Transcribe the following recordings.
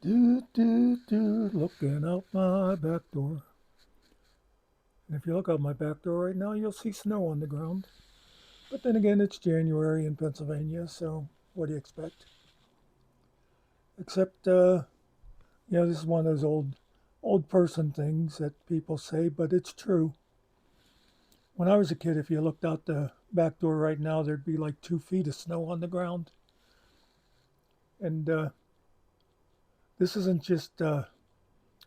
Looking out my back door. And if you look out my back door right now, you'll see snow on the ground. But then again, it's January in Pennsylvania, so what do you expect? Except, this is one of those old person things that people say, but it's true. When I was a kid, if you looked out the back door right now, there'd be like 2 feet of snow on the ground. And this isn't just the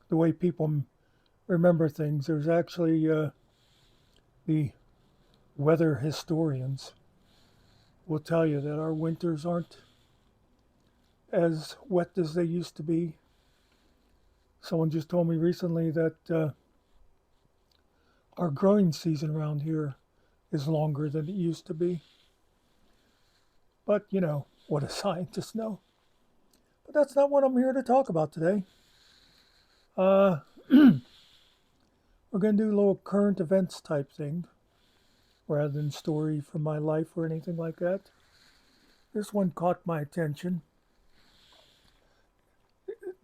way people remember things. There's actually the weather historians will tell you that our winters aren't as wet as they used to be. Someone just told me recently that our growing season around here is longer than it used to be. But, what do scientists know? But that's not what I'm here to talk about today. Uh, we're going to do a little current events type thing rather than story from my life or anything like that. This one caught my attention.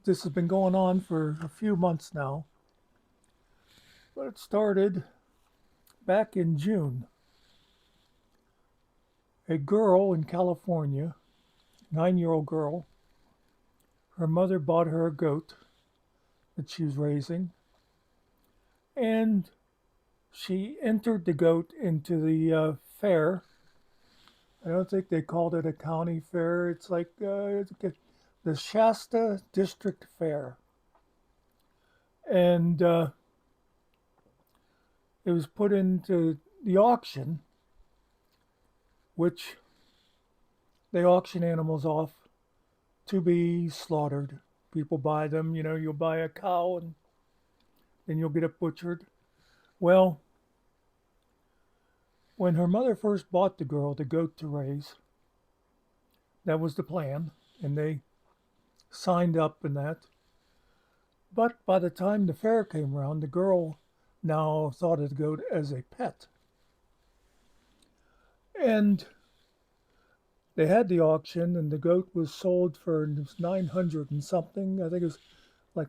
This has been going on for a few months now, but it started back in June. A girl in California, 9-year-old girl, her mother bought her a goat that she was raising, and she entered the goat into the fair. I don't think they called it a county fair. It's like the Shasta District Fair. And it was put into the auction, which they auction animals off to be slaughtered. People buy them, you'll buy a cow and then you'll get it butchered. Well, when her mother first bought the girl the goat to raise, that was the plan, and they signed up in that. But by the time the fair came around, the girl now thought of the goat as a pet. And they had the auction, and the goat was sold for 900 and something. I think it was like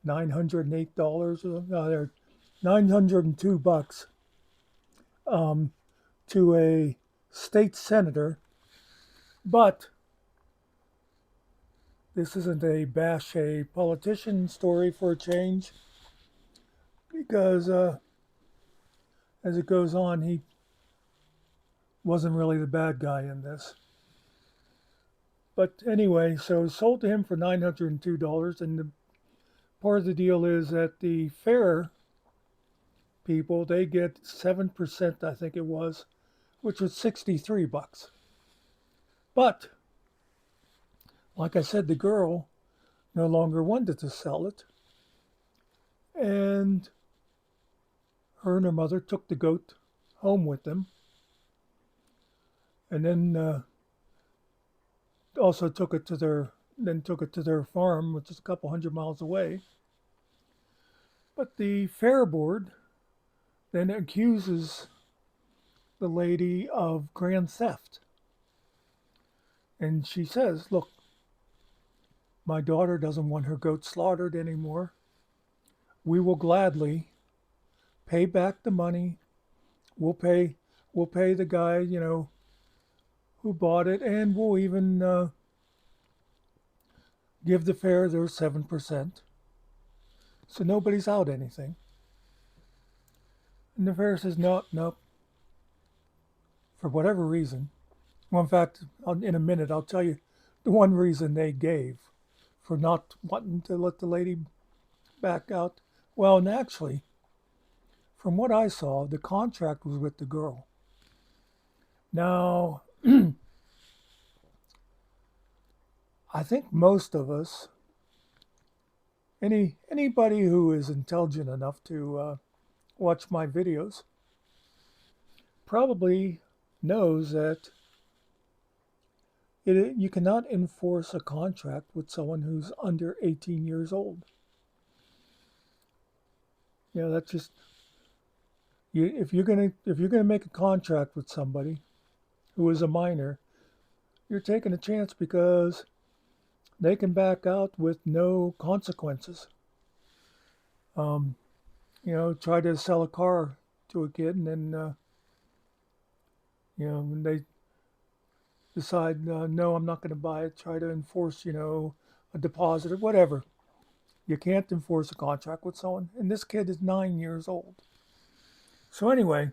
$908 or no, they're $902 to a state senator. But this isn't a bash a politician story for a change, because as it goes on, he wasn't really the bad guy in this. But anyway, so it was sold to him for $902, and part of the deal is that the fair people, they get 7%, I think it was, which was $63. But like I said, the girl no longer wanted to sell it, and her and her mother took the goat home with them, and then also took it to their farm, which is a couple hundred miles away. But the fair board then accuses the lady of grand theft. And she says, look, my daughter doesn't want her goat slaughtered anymore. We will gladly pay back the money. We'll pay the guy, who bought it, and we'll even give the fair their 7%. So nobody's out anything. And the fair says, no, no, for whatever reason. Well, in fact, in a minute, I'll tell you the one reason they gave for not wanting to let the lady back out. Well, and actually, from what I saw, the contract was with the girl. Now, I think most of us, anybody who is intelligent enough to watch my videos, probably knows that you cannot enforce a contract with someone who's under 18 years old. That's just if you're gonna make a contract with somebody who is a minor, you're taking a chance, because they can back out with no consequences. Um, try to sell a car to a kid, and then when they decide, no, I'm not going to buy it. Try to enforce, a deposit or whatever. You can't enforce a contract with someone, and this kid is 9 years old. So anyway,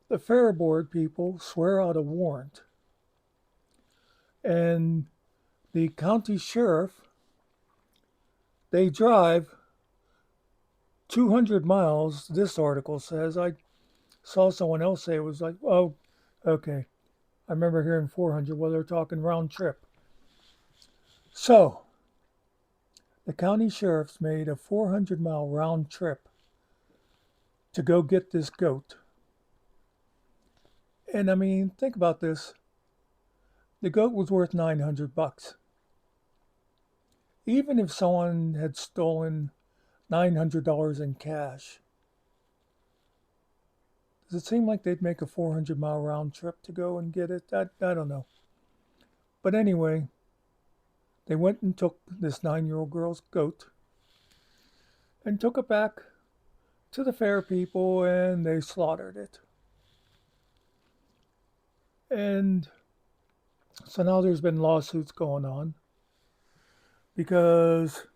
the fair board people swear out a warrant, and the county sheriff, they drive 200 miles. This article says. I saw someone else say it was like, oh, okay. I remember hearing 400. Well, they're talking round trip. So the county sheriff's made a 400-mile round trip to go get this goat. And I mean, think about this. The goat was worth $900. Even if someone had stolen $900 in cash, does it seem like they'd make a 400-mile round trip to go and get it? I don't know. But anyway, they went and took this 9-year-old girl's goat and took it back to the fair people, and they slaughtered it. And so now there's been lawsuits going on because,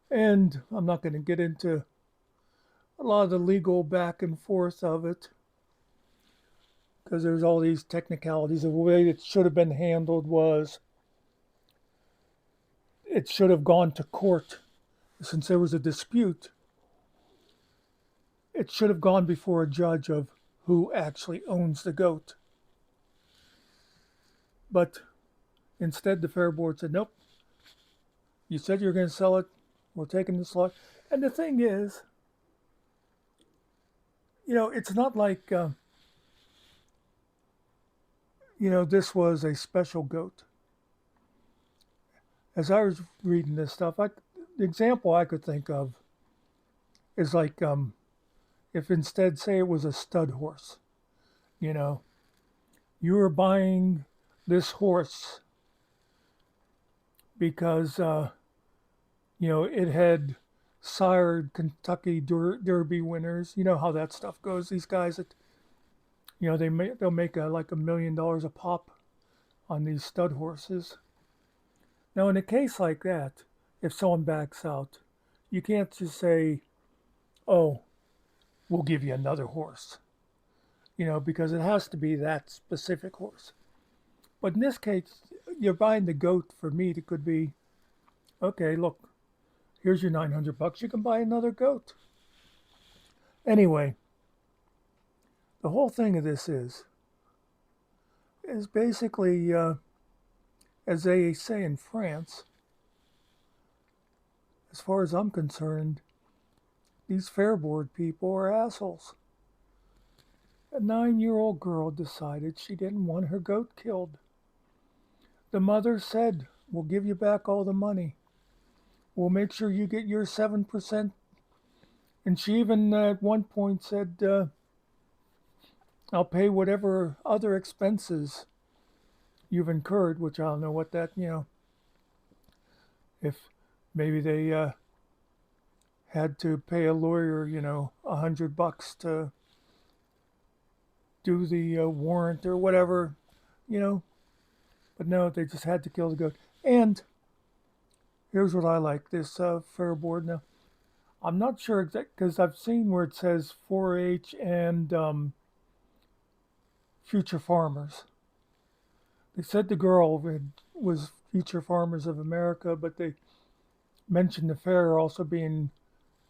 and I'm not going to get into a lot of the legal back and forth of it because there's all these technicalities. The way it should have been handled was it should have gone to court. Since there was a dispute, it should have gone before a judge of who actually owns the goat. But instead, the fair board said, nope, you said you were going to sell it. We're taking this lot. And the thing is, it's not like, this was a special goat. As I was reading this stuff, the example I could think of is like if instead, say it was a stud horse, you know, you were buying this horse because, it had sired Kentucky Derby winners. You know how that stuff goes. These guys that, they'll make like $1 million a pop on these stud horses. Now, in a case like that, if someone backs out, you can't just say, oh, we'll give you another horse, because it has to be that specific horse. But in this case, you're buying the goat for meat. It could be, okay, look, here's your $900. You can buy another goat. Anyway, the whole thing of this is basically, as they say in France, as far as I'm concerned, these fair board people are assholes. A 9-year-old girl decided she didn't want her goat killed. The mother said, we'll give you back all the money. We'll make sure you get your 7%. And she even at one point said, I'll pay whatever other expenses you've incurred, which I don't know what that, if maybe they had to pay a lawyer, $100 to do the warrant or whatever, you know. But no, they just had to kill the goat. And here's what I like this fair board now. I'm not sure exactly because I've seen where it says 4-H and Future Farmers. They said the girl was Future Farmers of America, but they mentioned the fair also being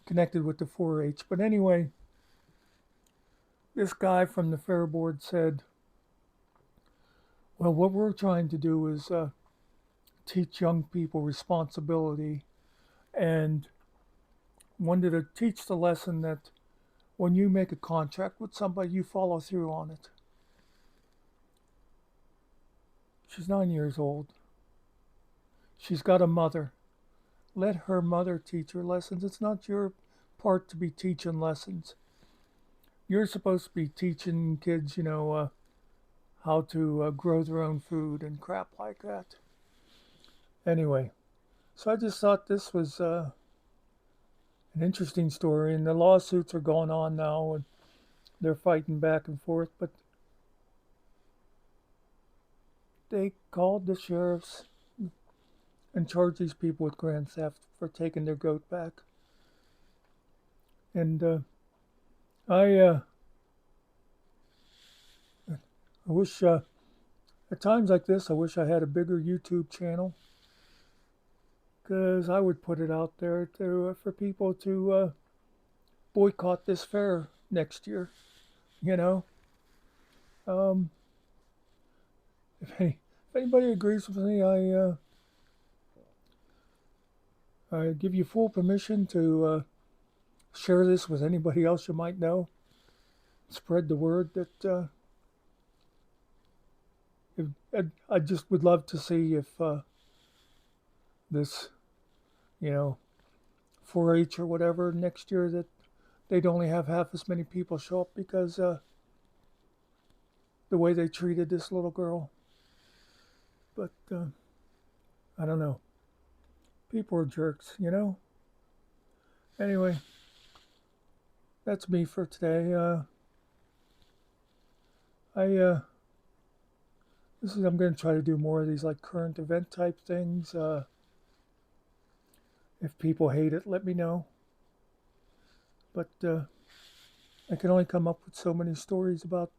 connected with the 4-H. But anyway, this guy from the fair board said, well, what we're trying to do is teach young people responsibility and wanted to teach the lesson that when you make a contract with somebody, you follow through on it. She's 9 years old. She's got a mother. Let her mother teach her lessons. It's not your part to be teaching lessons. You're supposed to be teaching kids, how to grow their own food and crap like that. Anyway, so I just thought this was an interesting story, and the lawsuits are going on now, and they're fighting back and forth. But they called the sheriffs and charged these people with grand theft for taking their goat back. And I I wish at times like this, I wish I had a bigger YouTube channel because I would put it out there to for people to boycott this fair next year. You know, um, if anybody agrees with me, I give you full permission to share this with anybody else you might know. Spread the word that if, I just would love to see if this, you know, 4-H or whatever next year that they'd only have half as many people show up because the way they treated this little girl. But I don't know. People are jerks, you know. Anyway, that's me for today. I I'm going to try to do more of these like current event type things. If people hate it, let me know. But I can only come up with so many stories about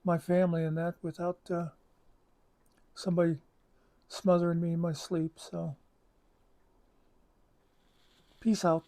my family and that without somebody smothering me in my sleep. So, peace out.